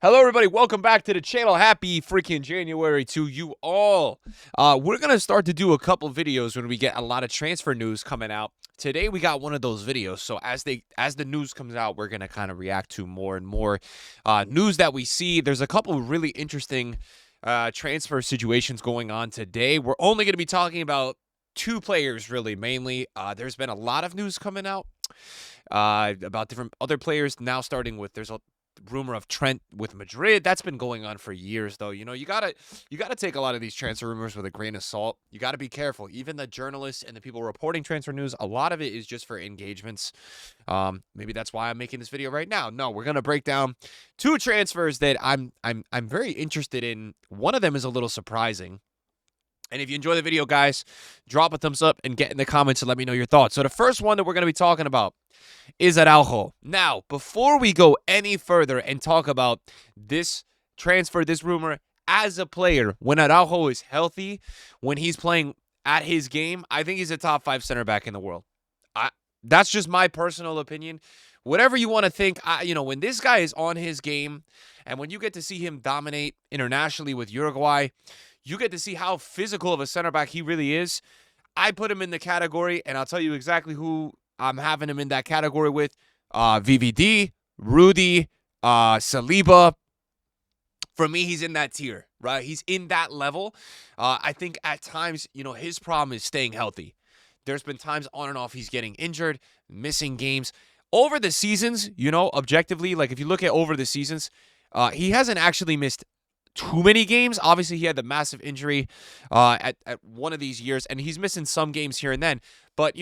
Hello, everybody. Welcome back to the channel. Happy freaking January to you all. We're going to start to do a couple videos when we get a lot of transfer news coming out. Today, we got one of those videos. So as the news comes out, we're going to kind of react to more and more news that we see. There's a couple really interesting transfer situations going on today. We're only going to be talking about two players, really, mainly. There's been a lot of news coming out about different other players. Now starting with, there's a rumor of Trent with Madrid. That's been going on for years, though. You know, you gotta take a lot of these transfer rumors with a grain of salt. You gotta be careful. Even the journalists and the people reporting transfer news, a lot of it is just for engagements. Maybe that's why I'm making this video right now. No, we're gonna break down two transfers that I'm very interested in. One of them is a little surprising. And if you enjoy the video, guys, drop a thumbs up and get in the comments and let me know your thoughts. So the first one that we're going to be talking about is Araujo. Now, before we go any further and talk about this transfer, this rumor, as a player, when Araujo is healthy, when he's playing at his game, I think he's a top 5 center back in the world. That's just my personal opinion. Whatever you want to think, when this guy is on his game and when you get to see him dominate internationally with Uruguay, you get to see how physical of a center back he really is. I put him in the category, and I'll tell you exactly who I'm having him in that category with. VVD, Rudy, Saliba. For me, he's in that tier, right? He's in that level. I think at times, his problem is staying healthy. There's been times on and off he's getting injured, missing games. Over the seasons, objectively, like if you look at over the seasons, he hasn't actually missed too many games. Obviously, he had the massive injury at one of these years, and he's missing some games here and then. But,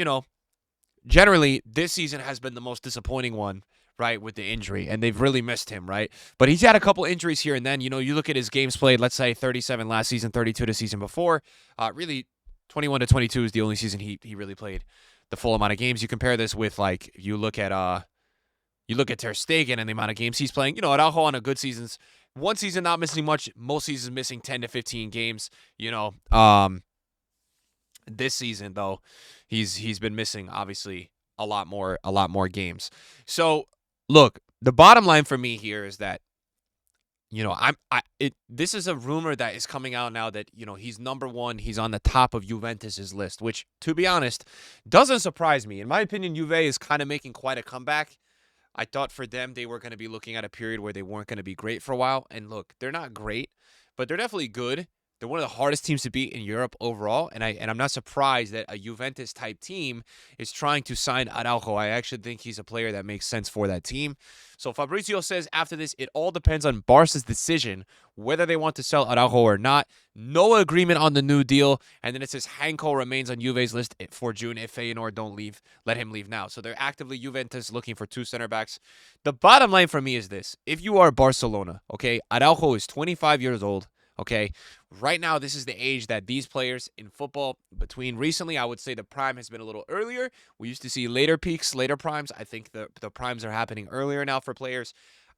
generally, this season has been the most disappointing one, right, with the injury, and they've really missed him, right? But he's had a couple injuries here and then. You look at his games played, let's say 37 last season, 32 the season before. Really, 21 to 22 is the only season he really played the full amount of games. You compare this with, like, you look at Ter Stegen and the amount of games he's playing. Araujo on a good seasons, one season not missing much, most seasons missing 10 to 15 games. This season though, he's been missing obviously a lot more games. So look, the bottom line for me here is that this is a rumor that is coming out now that he's number one, he's on the top of Juventus's list, which to be honest doesn't surprise me. In my opinion, Juve is kind of making quite a comeback. I thought for them, they were going to be looking at a period where they weren't going to be great for a while. And look, they're not great, but they're definitely good. They're one of the hardest teams to beat in Europe overall. And I'm not surprised that a Juventus-type team is trying to sign Araujo. I actually think he's a player that makes sense for that team. So Fabrizio says after this, it all depends on Barca's decision whether they want to sell Araujo or not. No agreement on the new deal. And then it says Hanko remains on Juve's list for June if Feyenoord don't leave. Let him leave now. So they're actively Juventus looking for two center backs. The bottom line for me is this. If you are Barcelona, okay, Araujo is 25 years old. Okay, right now, this is the age that these players in football, between recently, I would say the prime has been a little earlier. We used to see later peaks, later primes. I think the primes are happening earlier now for players.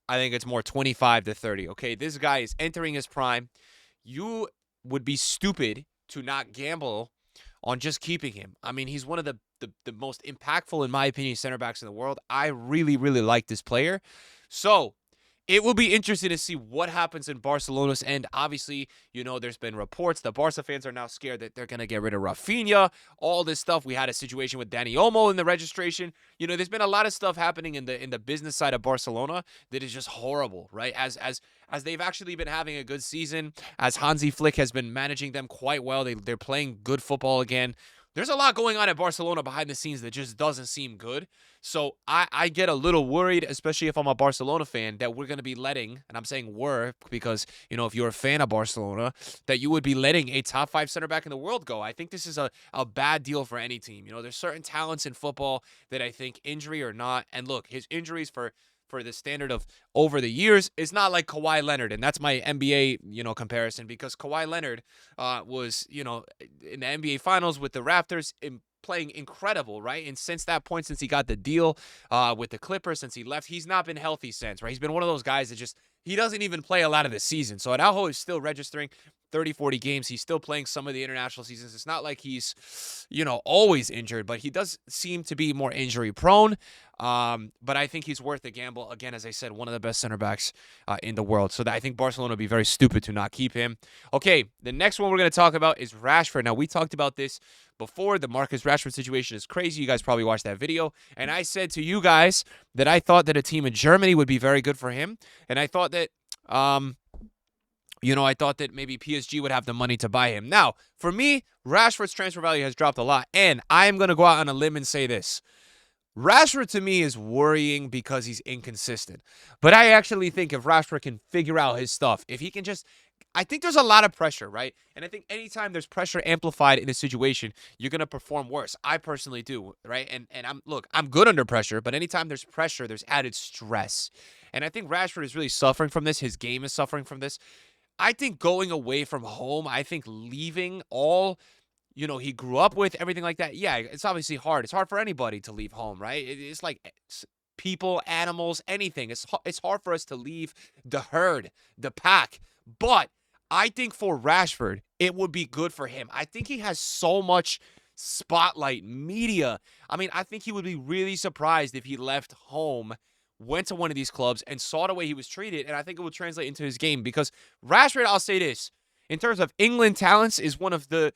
I think it's more 25 to 30. Okay, this guy is entering his prime. You would be stupid to not gamble on just keeping him. I mean, he's one of the most impactful, in my opinion, center backs in the world. I really, really like this player. So it will be interesting to see what happens in Barcelona's end. Obviously, there's been reports. The Barca fans are now scared that they're going to get rid of Rafinha, all this stuff. We had a situation with Dani Olmo in the registration. There's been a lot of stuff happening in the business side of Barcelona that is just horrible, right? As they've actually been having a good season, as Hansi Flick has been managing them quite well. They're playing good football again. There's a lot going on at Barcelona behind the scenes that just doesn't seem good. So I get a little worried, especially if I'm a Barcelona fan, that we're going to be letting, and I'm saying we're because, if you're a fan of Barcelona, that you would be letting a top 5 center back in the world go. I think this is a bad deal for any team. There's certain talents in football that I think, injury or not, and look, his injuries for the standard of over the years, it's not like Kawhi Leonard, and that's my NBA, comparison, because Kawhi Leonard was, in the NBA Finals with the Raptors playing incredible, right? And since that point, since he got the deal with the Clippers, since he left, he's not been healthy since, right? He's been one of those guys that he doesn't even play a lot of the season. So Araujo is still registering. 30, 40 games. He's still playing some of the international seasons. It's not like he's, always injured, but he does seem to be more injury prone. But I think he's worth a gamble. Again, as I said, one of the best center backs in the world. So I think Barcelona would be very stupid to not keep him. Okay, the next one we're going to talk about is Rashford. Now, we talked about this before. The Marcus Rashford situation is crazy. You guys probably watched that video. And I said to you guys that I thought that a team in Germany would be very good for him. And I thought that, I thought that maybe PSG would have the money to buy him. Now, for me, Rashford's transfer value has dropped a lot. And I am going to go out on a limb and say this. Rashford, to me, is worrying because he's inconsistent. But I actually think if Rashford can figure out his stuff, if he can just... I think there's a lot of pressure, right? And I think anytime there's pressure amplified in a situation, you're going to perform worse. I personally do, right? And I'm good under pressure, but anytime there's pressure, there's added stress. And I think Rashford is really suffering from this. His game is suffering from this. I think going away from home, I think leaving all... he grew up with, everything like that. Yeah, it's obviously hard. It's hard for anybody to leave home, right? It's like people, animals, anything. It's hard for us to leave the herd, the pack. But I think for Rashford, it would be good for him. I think he has so much spotlight, media. I mean, I think he would be really surprised if he left home, went to one of these clubs, and saw the way he was treated, and I think it would translate into his game. Because Rashford, I'll say this, in terms of England talents, is one of the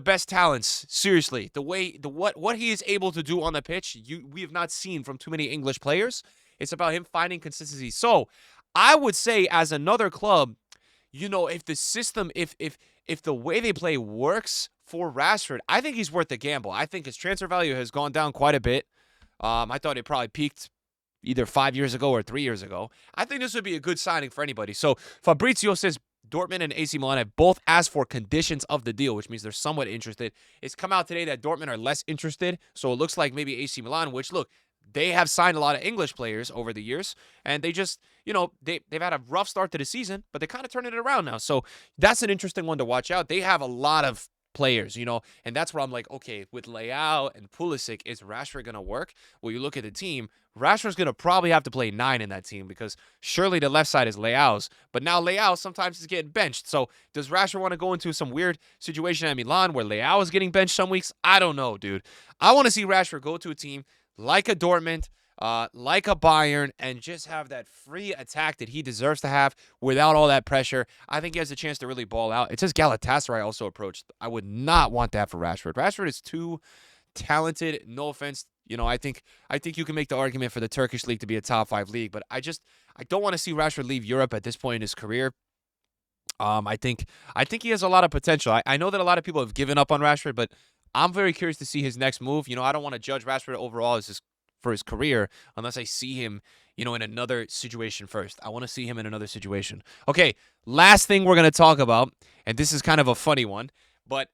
best talents. Seriously, what he is able to do on the pitch, we have not seen from too many English players. It's about him finding consistency. So I would say, as another club, if the system, if the way they play works for Rashford, I think he's worth the gamble. I think his transfer value has gone down quite a bit. I thought it probably peaked either 5 years ago or 3 years ago. I think this would be a good signing for anybody. So Fabrizio says Dortmund and AC Milan have both asked for conditions of the deal, which means they're somewhat interested. It's come out today that Dortmund are less interested, so it looks like maybe AC Milan, which, look, they have signed a lot of English players over the years, and they just, they've had a rough start to the season, but they're kind of turning it around now. So that's an interesting one to watch out. They have a lot of players, and that's where I'm like, okay, with Leao and Pulisic, is Rashford going to work? Well, you look at the team, Rashford's going to probably have to play 9 in that team because surely the left side is Leao's, but now Leao sometimes is getting benched. So does Rashford want to go into some weird situation at Milan where Leao is getting benched some weeks? I don't know, dude. I want to see Rashford go to a team like a Dortmund, like a Bayern, and just have that free attack that he deserves to have without all that pressure. I think he has a chance to really ball out. It says Galatasaray also approached. I would not want that for Rashford. Rashford is too talented. No offense. I think you can make the argument for the Turkish league to be a top 5 league, but I don't want to see Rashford leave Europe at this point in his career. I think he has a lot of potential. I know that a lot of people have given up on Rashford, but I'm very curious to see his next move. I don't want to judge Rashford overall for his career unless I see him, in another situation first. I want to see him in another situation. Okay, last thing we're going to talk about, and this is kind of a funny one, but,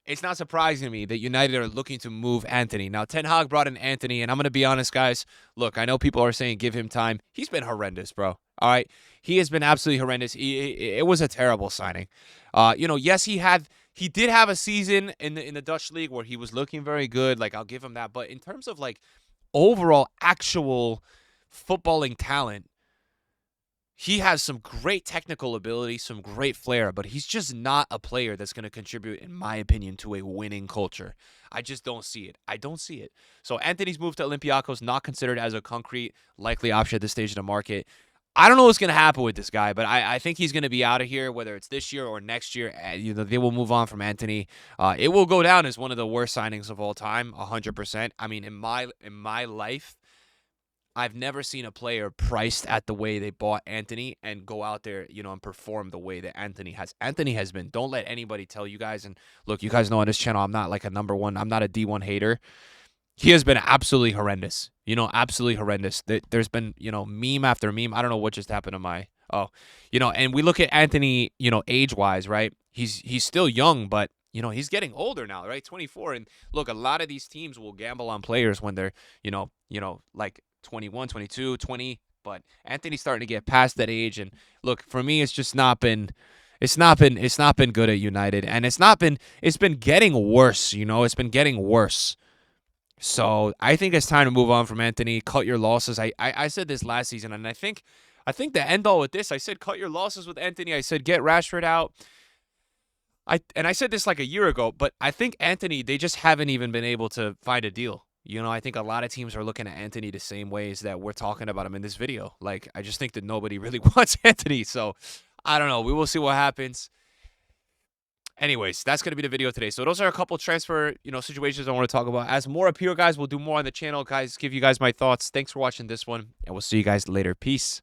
it's not surprising to me that United are looking to move Antony. Now, Ten Hag brought in Antony, and I'm going to be honest, guys. Look, I know people are saying give him time. He's been horrendous, bro. All right? He has been absolutely horrendous. It was a terrible signing. Yes, he did have a season in the Dutch league where he was looking very good. Like, I'll give him that. But in terms of, like, overall actual footballing talent, he has some great technical ability, some great flair, but he's just not a player that's going to contribute, in my opinion, to a winning culture. I just don't see it. I don't see it. So Antony's move to Olympiacos, not considered as a concrete, likely option at this stage of the market. I don't know what's going to happen with this guy, but I think he's going to be out of here, whether it's this year or next year. They will move on from Antony. It will go down as one of the worst signings of all time, 100%. I mean, in my life, I've never seen a player priced at the way they bought Antony and go out there, and perform the way that Antony has. Antony has been. Don't let anybody tell you guys. And look, you guys know on this channel, I'm not like a number one. I'm not a D1 hater. He has been absolutely horrendous. Absolutely horrendous. There's been, meme after meme. I don't know what just happened to my. And we look at Antony, age-wise, right? He's still young, but he's getting older now, right? 24. And look, a lot of these teams will gamble on players when they're, like 21, 22, 20, but Antony's starting to get past that age. And look, for me, it's not been good at United, and it's been getting worse. It's been getting worse. So I think it's time to move on from Antony. Cut your losses. I said this last season, and I think the end all with this, I said cut your losses with Antony. I said get Rashford out. I said this like a year ago, but I think Antony, they just haven't even been able to find a deal. I think a lot of teams are looking at Antony the same ways that we're talking about him in this video. Like, I just think that nobody really wants Antony. So, I don't know. We will see what happens. Anyways, that's going to be the video today. So those are a couple transfer, situations I want to talk about. As more appear, guys, we'll do more on the channel. Guys, give you guys my thoughts. Thanks for watching this one, and we'll see you guys later. Peace.